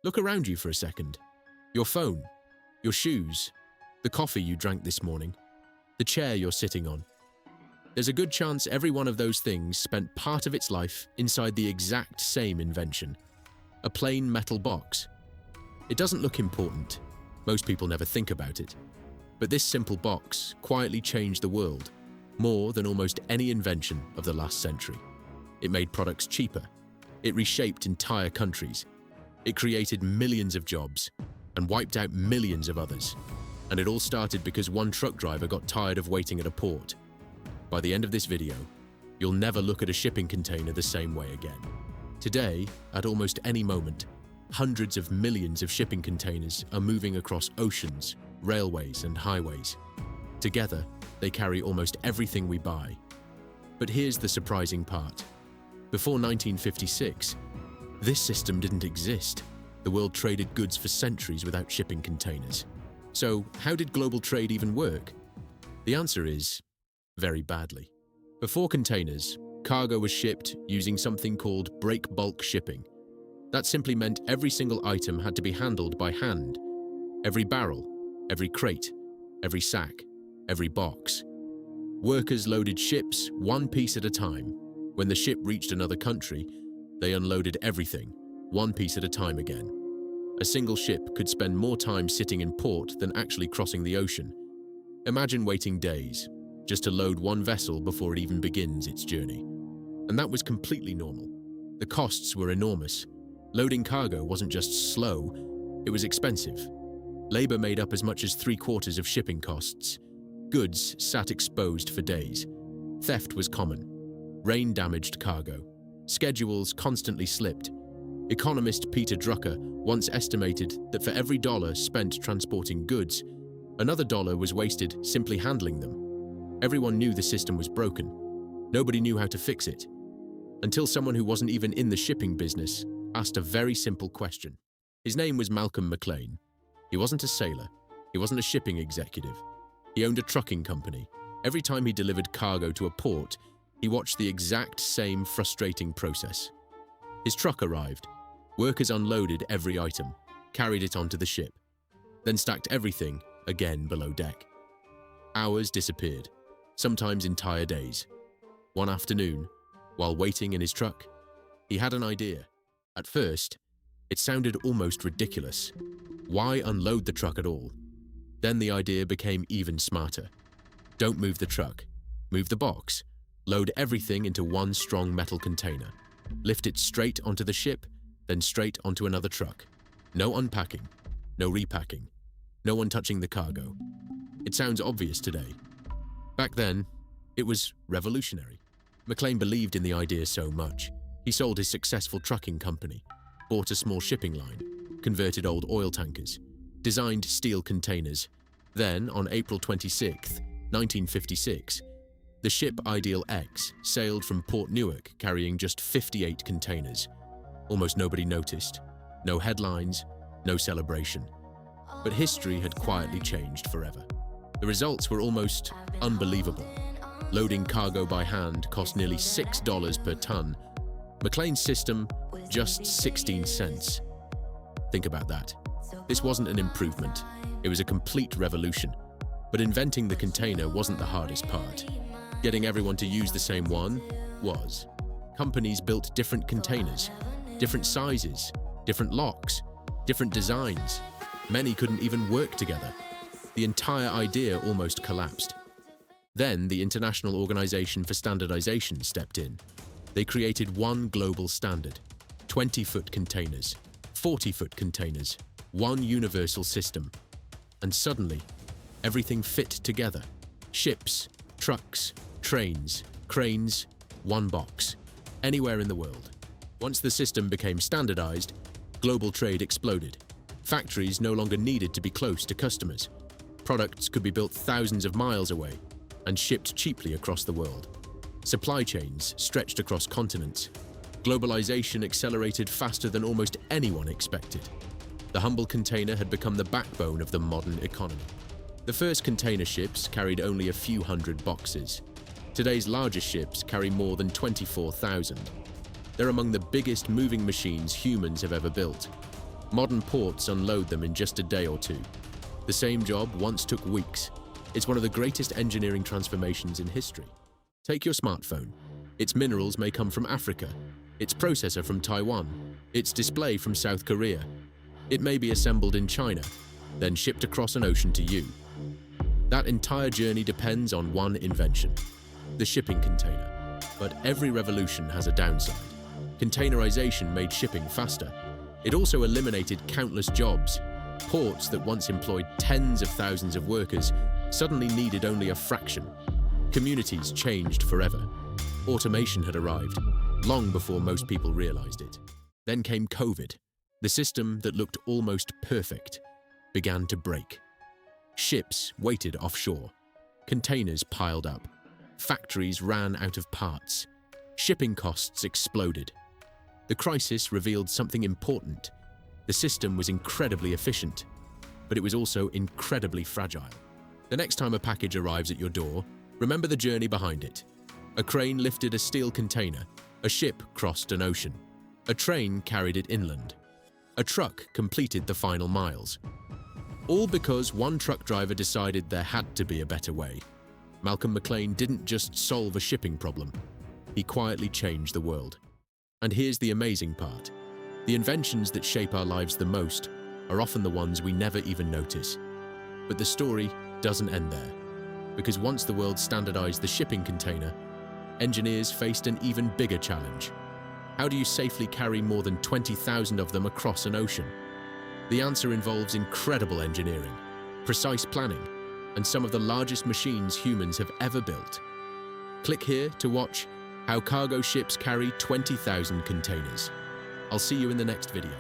Look around you for a second. Your phone, your shoes, the coffee you drank this morning, the chair you're sitting on. There's a good chance every one of those things spent part of its life inside the exact same invention, a plain metal box. It doesn't look important. Most people never think about it. But this simple box quietly changed the world, more than almost any invention of the last century. It made products cheaper. It reshaped entire countries. It created millions of jobs and wiped out millions of others. And it all started because one truck driver got tired of waiting at a port. By the end of this video, you'll never look at a shipping container the same way again. Today, at almost any moment, hundreds of millions of shipping containers are moving across oceans, railways, and highways. Together, they carry almost everything we buy. But here's the surprising part. Before 1956, this system didn't exist. The world traded goods for centuries without shipping containers. So, how did global trade even work? The answer is very badly. Before containers, cargo was shipped using something called break bulk shipping. That simply meant every single item had to be handled by hand. Every barrel, every crate, every sack, every box. Workers loaded ships one piece at a time. When the ship reached another country, they unloaded everything, one piece at a time again. A single ship could spend more time sitting in port than actually crossing the ocean. Imagine waiting days, just to load one vessel before it even begins its journey. And that was completely normal. The costs were enormous. Loading cargo wasn't just slow, it was expensive. Labor made up as much as 3/4 of shipping costs. Goods sat exposed for days. Theft was common. Rain damaged cargo. Schedules constantly slipped. Economist Peter Drucker once estimated that for every dollar spent transporting goods, another dollar was wasted simply handling them. Everyone knew the system was broken. Nobody knew how to fix it. Until someone who wasn't even in the shipping business asked a very simple question. His name was Malcolm McLean. He wasn't a sailor. He wasn't a shipping executive. He owned a trucking company. Every time he delivered cargo to a port, he watched the exact same frustrating process. His truck arrived. Workers unloaded every item, carried it onto the ship, then stacked everything again below deck. Hours disappeared, sometimes entire days. One afternoon, while waiting in his truck, he had an idea. At first, it sounded almost ridiculous. Why unload the truck at all? Then the idea became even smarter. Don't move the truck. Move the box. Load everything into one strong metal container. Lift it straight onto the ship, then straight onto another truck. No unpacking, no repacking, no one touching the cargo. It sounds obvious today. Back then, it was revolutionary. McLean believed in the idea so much. He sold his successful trucking company, bought a small shipping line, converted old oil tankers, designed steel containers. Then, on April 26, 1956, the ship Ideal X sailed from Port Newark carrying just 58 containers. Almost nobody noticed. No headlines, no celebration. But history had quietly changed forever. The results were almost unbelievable. Loading cargo by hand cost nearly $6 per ton. McLean's system, just 16 cents. Think about that. This wasn't an improvement. It was a complete revolution. But inventing the container wasn't the hardest part. Getting everyone to use the same one was. Companies built different containers, different sizes, different locks, different designs. Many couldn't even work together. The entire idea almost collapsed. Then the International Organization for Standardization stepped in. They created one global standard, 20-foot containers, 40-foot containers, one universal system. And suddenly, everything fit together. Ships, trucks, trains, cranes, one box, anywhere in the world. Once the system became standardized, global trade exploded. Factories no longer needed to be close to customers. Products could be built thousands of miles away and shipped cheaply across the world. Supply chains stretched across continents. Globalization accelerated faster than almost anyone expected. The humble container had become the backbone of the modern economy. The first container ships carried only a few hundred boxes. Today's largest ships carry more than 24,000. They're among the biggest moving machines humans have ever built. Modern ports unload them in just a day or two. The same job once took weeks. It's one of the greatest engineering transformations in history. Take your smartphone. Its minerals may come from Africa, its processor from Taiwan, its display from South Korea. It may be assembled in China, then shipped across an ocean to you. That entire journey depends on one invention, the shipping container. But every revolution has a downside. Containerization made shipping faster. It also eliminated countless jobs. Ports that once employed tens of thousands of workers suddenly needed only a fraction. Communities changed forever. Automation had arrived, long before most people realized it. Then came COVID. The system that looked almost perfect began to break. Ships waited offshore. Containers piled up. Factories ran out of parts. Shipping costs exploded. The crisis revealed something important. The system was incredibly efficient, but it was also incredibly fragile. The next time a package arrives at your door, remember the journey behind it. A crane lifted a steel container. A ship crossed an ocean. A train carried it inland. A truck completed the final miles. All because one truck driver decided there had to be a better way. Malcolm McLean didn't just solve a shipping problem. He quietly changed the world. And here's the amazing part. The inventions that shape our lives the most are often the ones we never even notice. But the story doesn't end there. Because once the world standardized the shipping container, engineers faced an even bigger challenge. How do you safely carry more than 20,000 of them across an ocean? The answer involves incredible engineering, precise planning, and some of the largest machines humans have ever built. Click here to watch how cargo ships carry 20,000 containers. I'll see you in the next video.